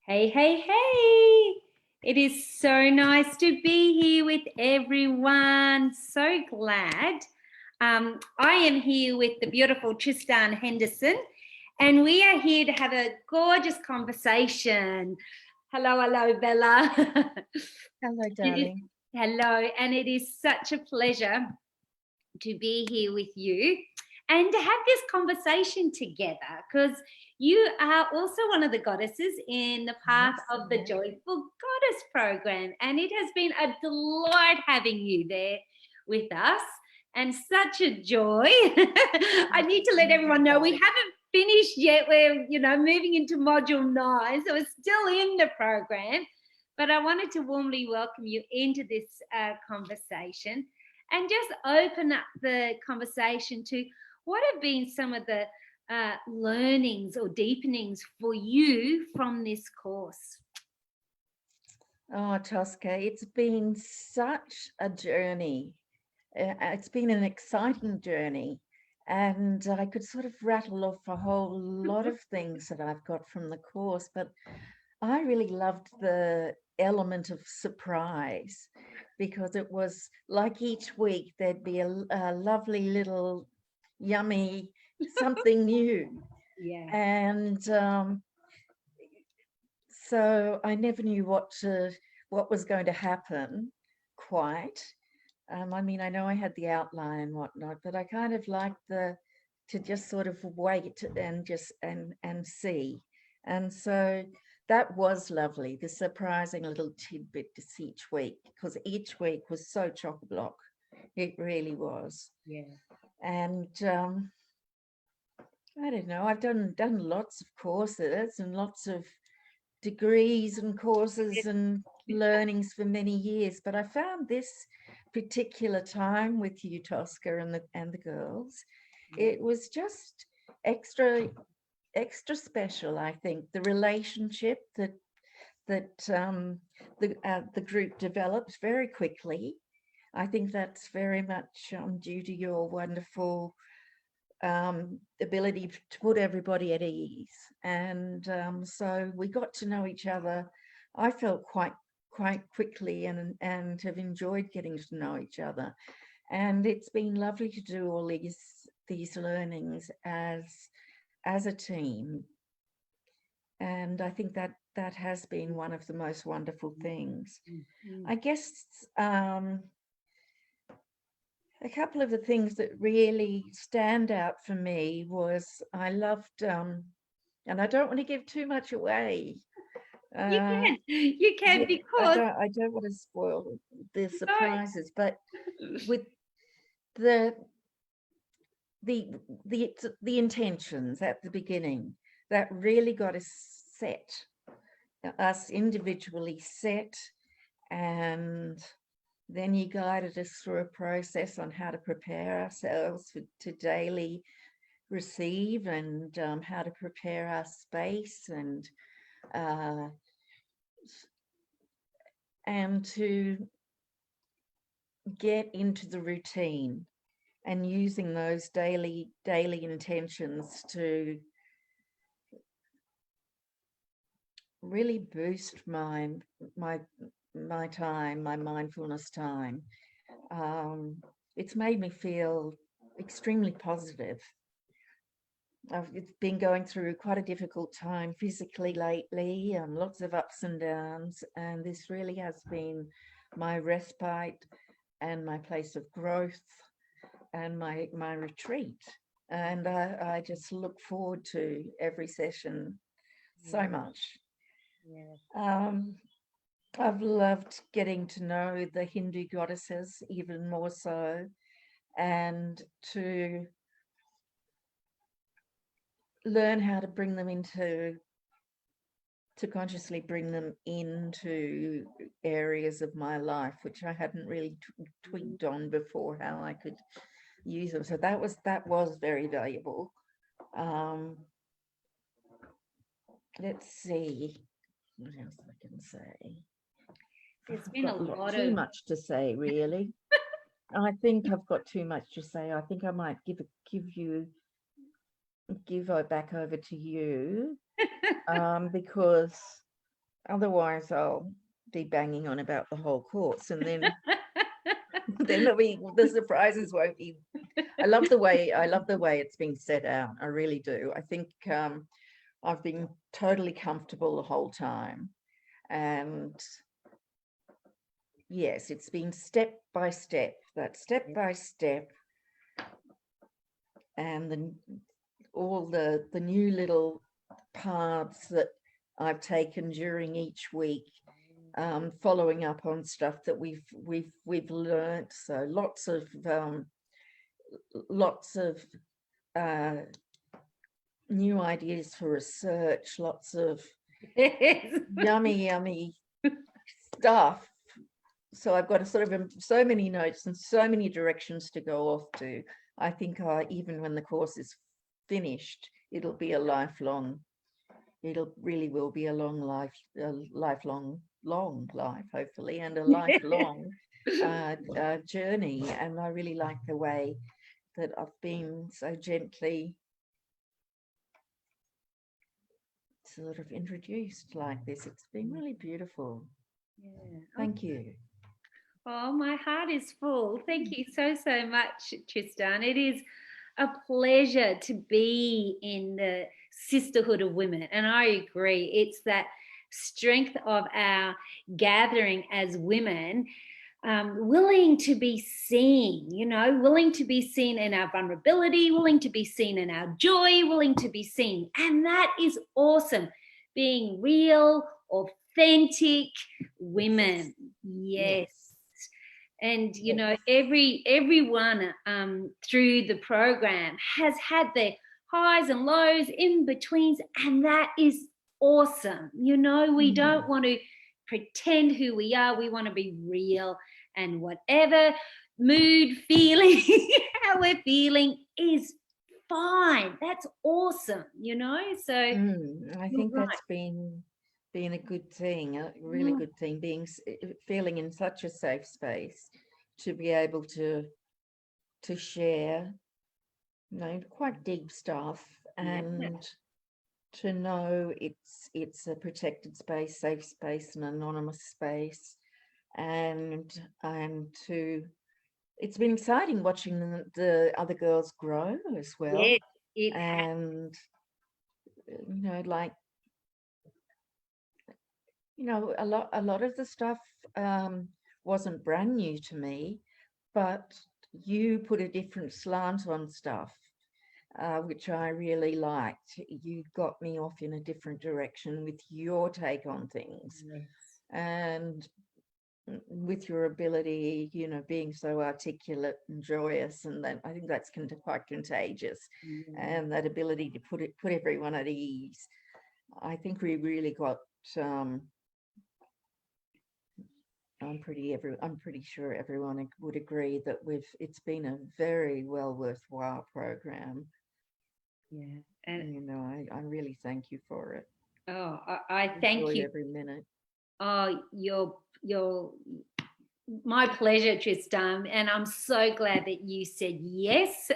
Hey, hey, hey! It is so nice to be here with everyone. So glad. I am here with the beautiful Tristan Henderson, and we are here to have a gorgeous conversation. Hello, Bella. Hello, darling. Hello, and it is such a pleasure to be here with you and to have this conversation together because you are also one of the goddesses in the path of the Joyful Goddess program, and it has been a delight having you there with us and such a joy. I need to let everyone know we haven't finished yet. We're moving into module 9, so we're still in the program, but I wanted to warmly welcome you into this conversation and just open up the conversation to what have been some of the learnings or deepenings for you from this course. Oh, Tosca, it's been such a journey. It's been an exciting journey, and I could sort of rattle off a whole lot of things that I've got from the course, but I really loved the element of surprise, because it was like each week there'd be a lovely little yummy something new. Yeah. And so I never knew what was going to happen quite. I mean, I know I had the outline and whatnot, but I kind of liked to just sort of wait and just and see. And so that was lovely, the surprising little tidbits each week, because each week was so chock-a-block. It really was. Yeah. And I don't know, I've done lots of courses and lots of degrees and courses and learnings for many years, but I found this particular time with you, Tosca, and the girls, it was just extra special. I think the relationship that the group developed very quickly. I think that's very much due to your wonderful ability to put everybody at ease, and so we got to know each other. I felt quite quickly, and have enjoyed getting to know each other, and it's been lovely to do all these learnings as a team, and I think that has been one of the most wonderful things. I guess a couple of the things that really stand out for me was I loved, and I don't want to give too much away. You can, because I don't want to spoil the surprises, but with the intentions at the beginning, that really got us individually set, and then you guided us through a process on how to prepare ourselves to daily receive, and how to prepare our space, and to get into the routine, and using those daily intentions to really boost my time, my mindfulness time. It's made me feel extremely positive. I've been going through quite a difficult time physically lately, lots of ups and downs, and this really has been my respite and my place of growth and my retreat. And I just look forward to every session so much. I've loved getting to know the Hindu goddesses even more so, and to learn how to bring them to consciously bring them into areas of my life which I hadn't really twigged on before, how I could use them. So that was very valuable. Let's see what else I can say. there's been a lot too much to say, really. I think I've got too much to say. I think I might give it back over to you, because Otherwise, I'll be banging on about the whole course, and then then the surprises won't be. I love the way it's being set out. I really do. I think I've been totally comfortable the whole time, and yes, it's been step by step. That step by step, and then all the new little paths that I've taken during each week, following up on stuff that we've learnt. So lots of new ideas for research, lots of yummy stuff. So I've got a sort of so many notes and so many directions to go off to. I think even when the course is finished, it'll be a lifelong. It'll really will be a long life, long life, hopefully, and a lifelong journey. And I really like the way that I've been so gently sort of introduced like this. It's been really beautiful. Yeah. Thank you. Oh, my heart is full. Thank you so much, Tristan. It is a pleasure to be in the sisterhood of women. And I agree. It's that strength of our gathering as women, willing to be seen, willing to be seen in our vulnerability, willing to be seen in our joy, willing to be seen. And that is awesome. Being real, authentic women. Yes. And everyone through the program has had their highs and lows, in betweens, and that is awesome. We don't want to pretend who we are. We want to be real, and whatever mood, feeling, how we're feeling is fine. That's awesome. So I think that's been a good thing, a really good thing, feeling in such a safe space to be able to share, quite deep stuff, and to know it's a protected space, safe space, an anonymous space, and to it's been exciting watching the other girls grow as well. Yes, and like a lot of the stuff wasn't brand new to me, but you put a different slant on stuff, which I really liked. You got me off in a different direction with your take on things. Yes. And with your ability, being so articulate and joyous, and then I think that's quite contagious. And that ability to put everyone at ease. I think we really got I'm pretty sure everyone would agree that it's been a very well worthwhile program. Yeah. And I really thank you for it. Oh, I thank you every minute. Oh, you're my pleasure, Tristan, and I'm so glad that you said yes.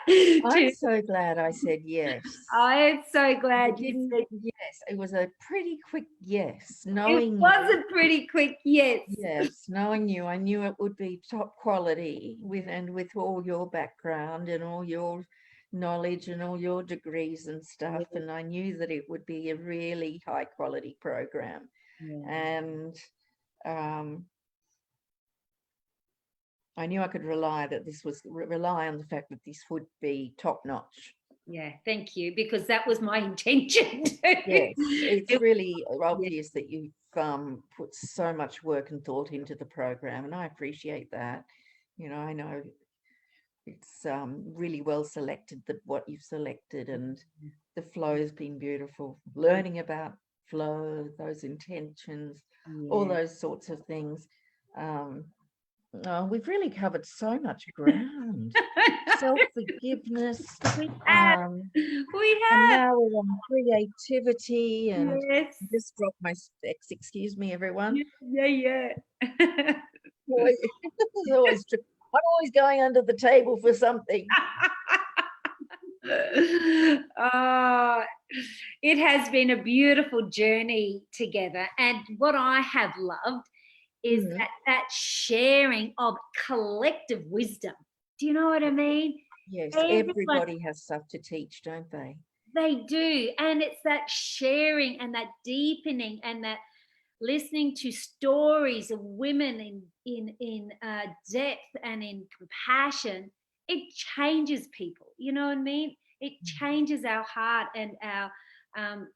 I'm so glad I said yes. I'm so glad you said yes. It was a pretty quick yes. It was a pretty quick yes. Yes, knowing you, I knew it would be top quality with all your background and all your knowledge and all your degrees and stuff, and I knew that it would be a really high quality program. And I knew I could rely on the fact that this would be top notch. Yeah, thank you, because that was my intention. Yes, it's really obvious that you've put so much work and thought into the program, and I appreciate that. I know it's really well selected, what you've selected, and the flow has been beautiful. Learning about flow, those intentions, all those sorts of things. We've really covered so much ground. Self-forgiveness. We have. And now we're on creativity, and just drop my specs. Excuse me, everyone. Yeah. I'm always going under the table for something. Oh, it has been a beautiful journey together. And what I have loved is Mhm. that sharing of collective wisdom. Do you know what I mean? Yes, Everyone, everybody has stuff to teach, don't they? they do. And it's that sharing and that deepening and that listening to stories of women in depth and in compassion. It changes people. You know what I mean? It changes our heart and our um,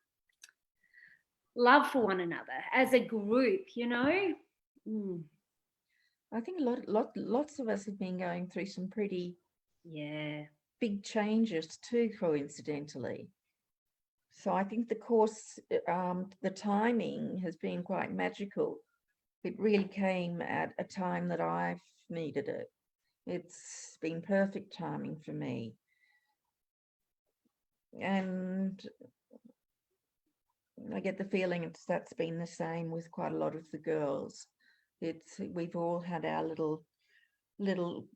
love for one another as a group. Mm, I think lots of us have been going through some pretty yeah. big changes too, coincidentally. So I think the course, the timing has been quite magical. It really came at a time that I've needed it. It's been perfect timing for me. And I get the feeling that's been the same with quite a lot of the girls. We've all had our little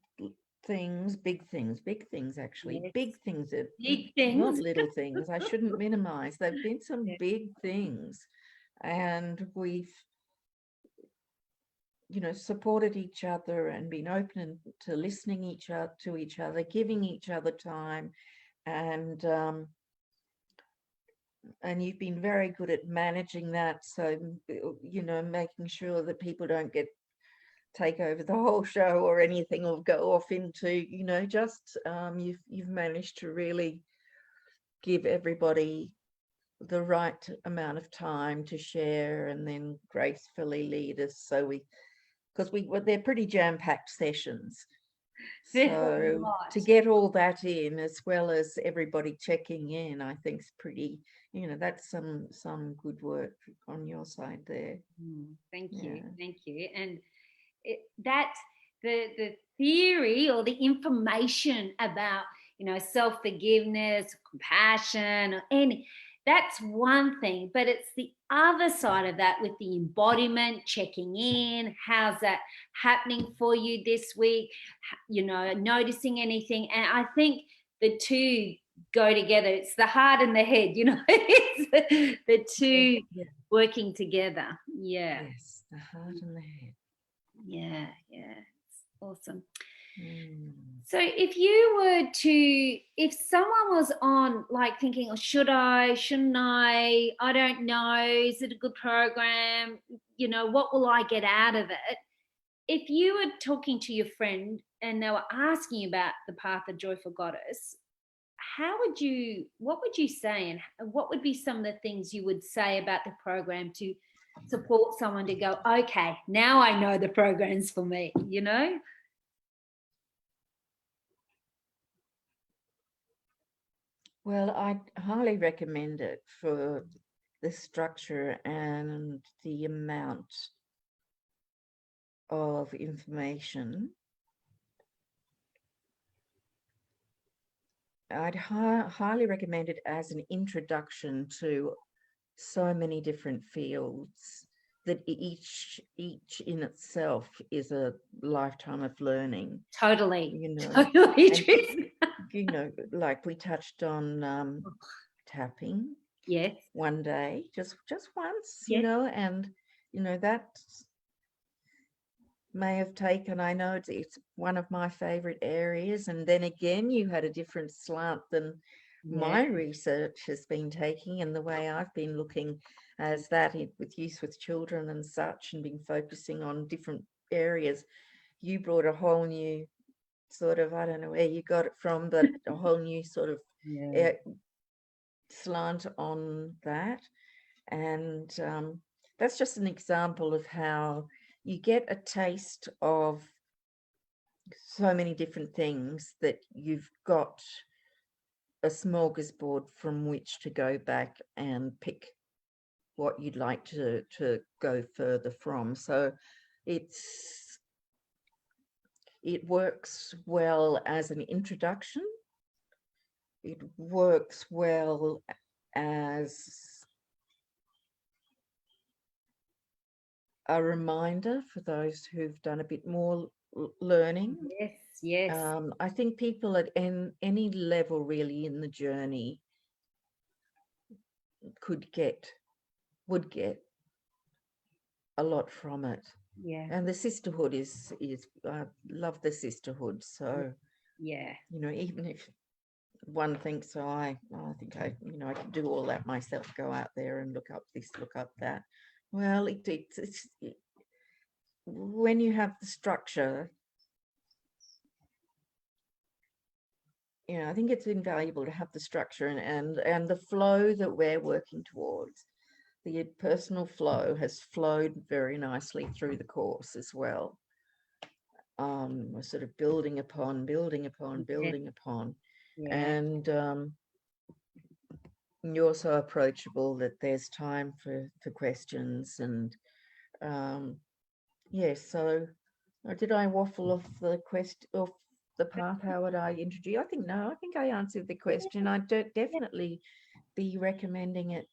things, big things actually, Yes. big things that Big not things. little things. I shouldn't minimize. There've been some Yeah. big things, and we've supported each other and been open to listening to each other, giving each other time, and you've been very good at managing that. So making sure that people don't take over the whole show or anything, or go off into just you've managed to really give everybody the right amount of time to share, and then gracefully lead us. So because they're pretty jam-packed sessions. There's a So lot. to get all that in, as well as everybody checking in, I think is pretty, that's some good work on your side there. Thank you. Yeah. Thank you. And that's the theory or the information about self-forgiveness, compassion, or any, that's one thing, but it's the other side of that with the embodiment, checking in, how's that happening for you this week, noticing anything. And I think the two go together. It's the heart and the head, it's the two Yeah. working together. Yeah. Yes, the heart and the head. Yeah, yeah, it's awesome. Mm. So if someone was on like thinking, oh, shouldn't I don't know, is it a good program? What will I get out of it? If you were talking to your friend and they were asking about the Path of Joyful Goddess, what would you say, and what would be some of the things you would say about the program to support someone to go, okay, now I know the program's for me? Well, I highly recommend it for the structure and the amount of information. I'd highly recommend it as an introduction to so many different fields, that each in itself is a lifetime of learning. Totally. And Tristan. like we touched on tapping Yes. one day, just once, Yes. and that may have taken, I know it's one of my favorite areas, and then again you had a different slant than Yeah. my research has been taking, and the way I've been looking as that with use with children and such, and been focusing on different areas. You brought a whole new sort of, I don't know where you got it from, but a whole new sort of Yeah. slant on that. And that's just an example of how you get a taste of so many different things, that you've got a smorgasbord from which to go back and pick what you'd like to go further from. So it works well as an introduction. It works well as a reminder for those who've done a bit more learning. Yes, yes. I think people at any level really in the journey would get a lot from it. Yeah. And the sisterhood is I love the sisterhood. So, Yeah. even if one thinks, oh, I think I can do all that myself, go out there and look up this, look up that. Well, it's when you have the structure, I think it's invaluable to have the structure and the flow that we're working towards. The personal flow has flowed very nicely through the course as well. We're sort of building upon, Yeah. and you're so approachable that there's time for questions. And so did I waffle off the path? How would I introduce? I think I answered the question. I'd definitely be recommending it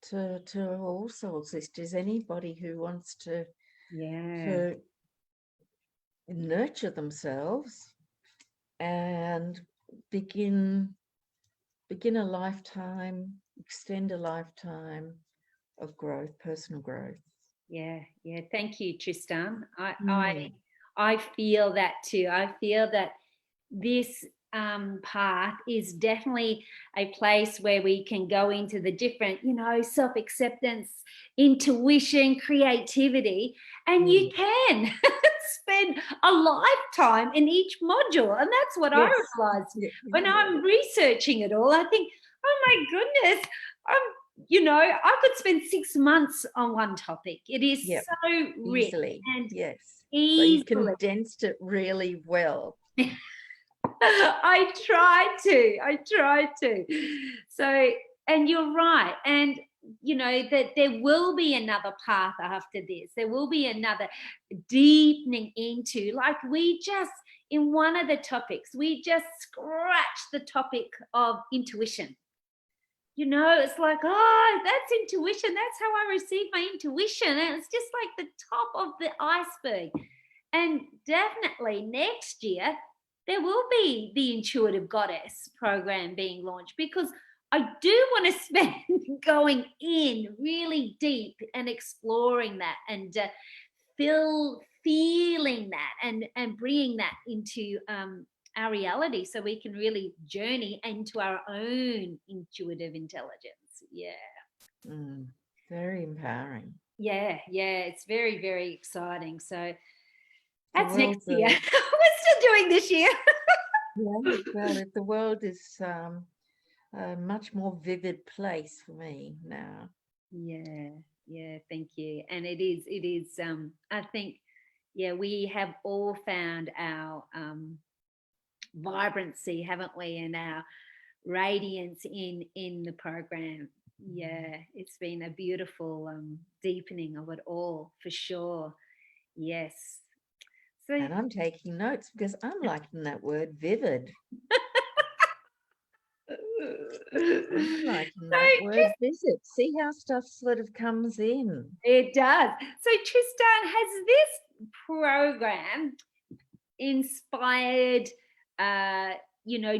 to all soul sisters, anybody who wants to nurture themselves and begin a lifetime, extend a lifetime of growth, personal growth. Yeah. Thank you, Tristan. I Mm. I feel that too. I feel that this path is definitely a place where we can go into the different, self-acceptance, intuition, creativity, and you can spend a lifetime in each module. And that's what I Yes. realized Yeah. when I'm researching it all. I think, oh my goodness, I could spend 6 months on one topic. It is so rich Easily. and Yes. So easily. you've condensed it really well. I try to. So, and you're right. And, that there will be another path after this. There will be another deepening into, like we just, in one of the topics, we just scratched the topic of intuition. It's like, oh, that's intuition. That's how I receive my intuition. And it's just like the top of the iceberg. And definitely next year, there will be the Intuitive Goddess program being launched, because I do want to spend going in really deep and exploring that and feeling that and bringing that into our reality, so we can really journey into our own intuitive intelligence. Very empowering. It's very, very exciting. So that's Well, next year. We're still doing this year. Well, the world is a much more vivid place for me now. Thank you. And it is I think, we have all found our vibrancy, haven't we, and our radiance in the program. It's been a beautiful deepening of it all, for sure. Yes. So, and I'm taking notes because I'm liking that word, vivid. I'm liking that word, visit. See how stuff sort of comes in. It does. So, Tristan, has this program inspired,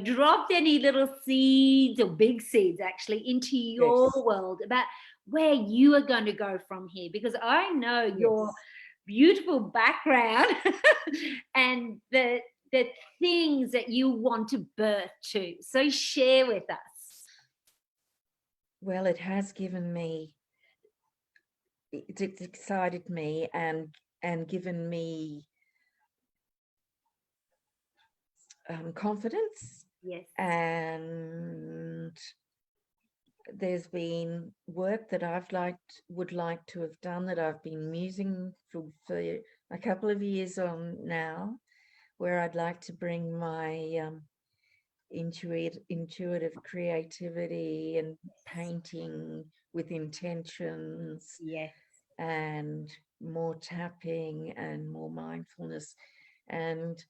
dropped any little seeds, or big seeds actually, into your world about where you are going to go from here? Because I know your beautiful background and the things that you want to birth to. So share with us. Well, it has given me, it's excited me and given me confidence. Yes. And there's been work that would like to have done, that I've been musing for a couple of years on now, where I'd like to bring my intuitive creativity and painting with intentions, and more tapping and more mindfulness, and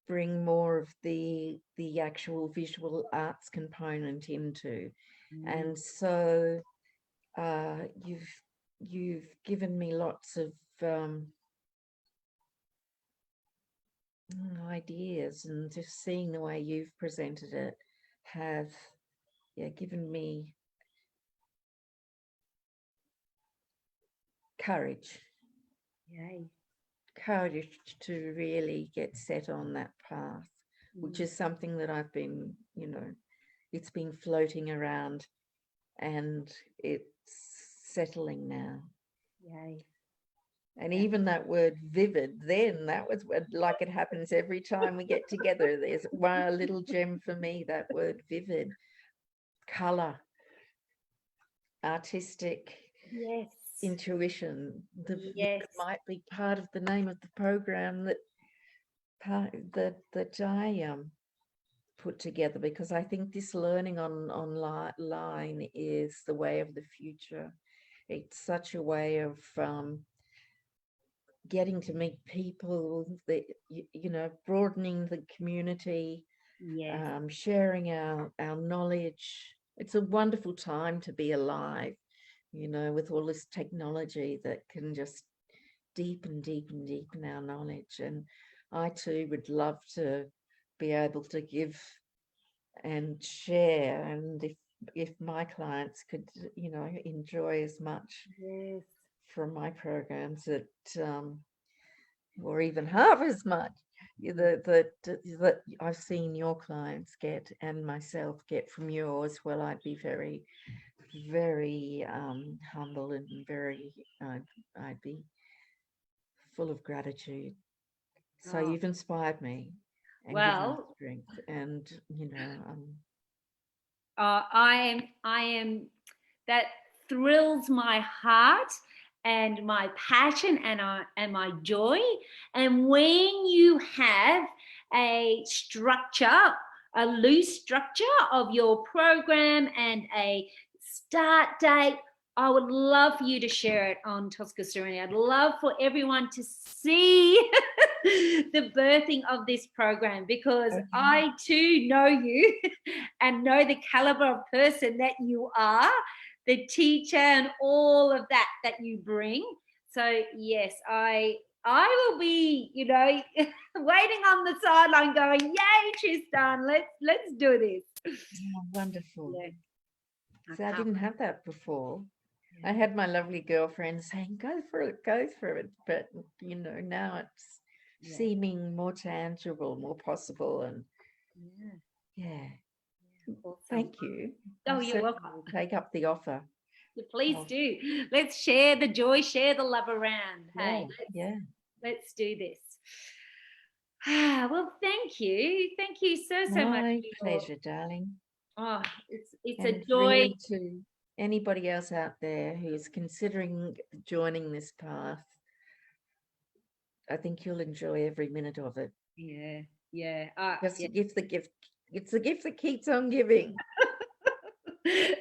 bring more of the actual visual arts component into. And so you've given me lots of ideas, and just seeing the way you've presented it have given me courage Yay. to really get set on that path, which is something that I've been, it's been floating around, and it's settling now. Yay. And even that word vivid, then that was like it happens every time we get together. There's one little gem for me, that word vivid, color, artistic, Yes. intuition. The Yes. vivid might be part of the name of the program that I put together, because I think this learning online is the way of the future. It's such a way of getting to meet people, that broadening the community, Yes. sharing our knowledge. It's a wonderful time to be alive, with all this technology that can just deepen our knowledge. And I too would love to be able to give and share, and if my clients could enjoy as much Yes. from my programs, that or even half as much that I've seen your clients get and myself get from yours, well, I'd be very, very humble, and very I'd be full of gratitude. So Oh, you've inspired me and given me well, strength, and I am, that thrills my heart and my passion and my joy. And when you have a structure, a loose structure of your program and a start date, I would love for you to share it on Tosca Serene. I'd love for everyone to see the birthing of this program, because I too know you and know the caliber of person that you are, the teacher, and all of that you bring. So yes, I will be, waiting on the sideline going, yay, Tristan, let's do this. wonderful. Yeah, So I didn't have that before. yeah. I had my lovely girlfriend saying, go for it. But, now it's seeming more tangible, more possible. And yeah. Awesome. Thank you. Oh, I you're certainly welcome. will take up the offer. Please do. Let's share the joy, share the love around. Hey, let's do this. Well, thank you. Thank you so much. My pleasure, darling. Oh, it's And a joy. really, to anybody else out there who's considering joining this path, I think you'll enjoy every minute of it. Yeah. Just give the gift. It's the gift that keeps on giving.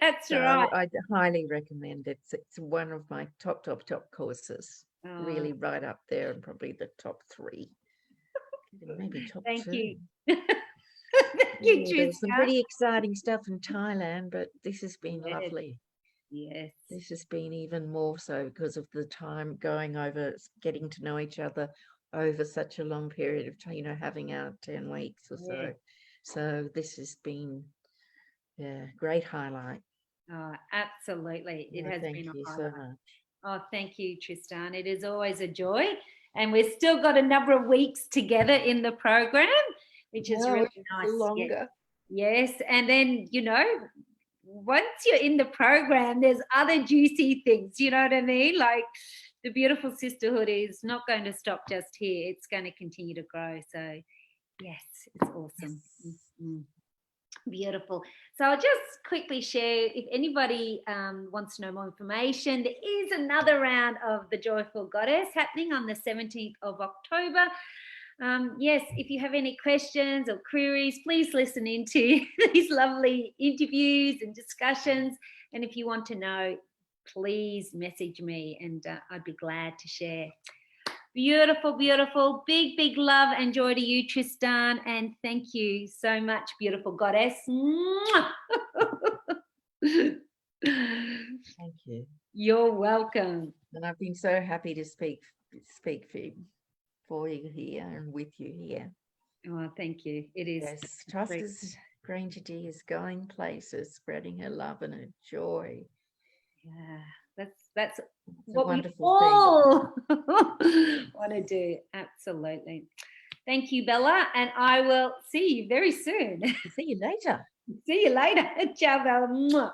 That's So right. I highly recommend it. It's one of my top courses. Oh, Really right up there, and probably the top 3, maybe top 2. thank you. Thank you, Tristan. There was some pretty exciting stuff in Thailand, but this has been lovely. Yes. This has been even more so because of the time going over, getting to know each other over such a long period of time, having our 10 weeks or so. So this has been great highlight. Oh, absolutely. It has Thank been a you highlight. so much. Oh, thank you, Tristan. It is always a joy. And we've still got a number of weeks together in the program, which is really nice. Longer. Yes. And then, once you're in the program, there's other juicy things, you know what I mean? Like, the beautiful sisterhood is not going to stop just here. It's going to continue to grow. So, yes, it's awesome. Mm-hmm. Beautiful. So I'll just quickly share, if anybody wants to know more information, there is another round of the Joyful Goddess happening on the 17th of October. Yes, if you have any questions or queries, please listen into these lovely interviews and discussions. And if you want to know, please message me, and I'd be glad to share. Beautiful, beautiful. Big love and joy to you, Tristan. And thank you so much, beautiful goddess. Thank you. You're welcome. And I've been so happy to speak for you here and with you here. Oh, thank you. It is. Yes, Trusta's Granger D is going places, spreading her love and her joy. Yeah, that's It's a what we wonderful all want to do. Absolutely. Thank you, Bella, and I will see you very soon. thing. See you later. See you later. Ciao, Bella. Mwah.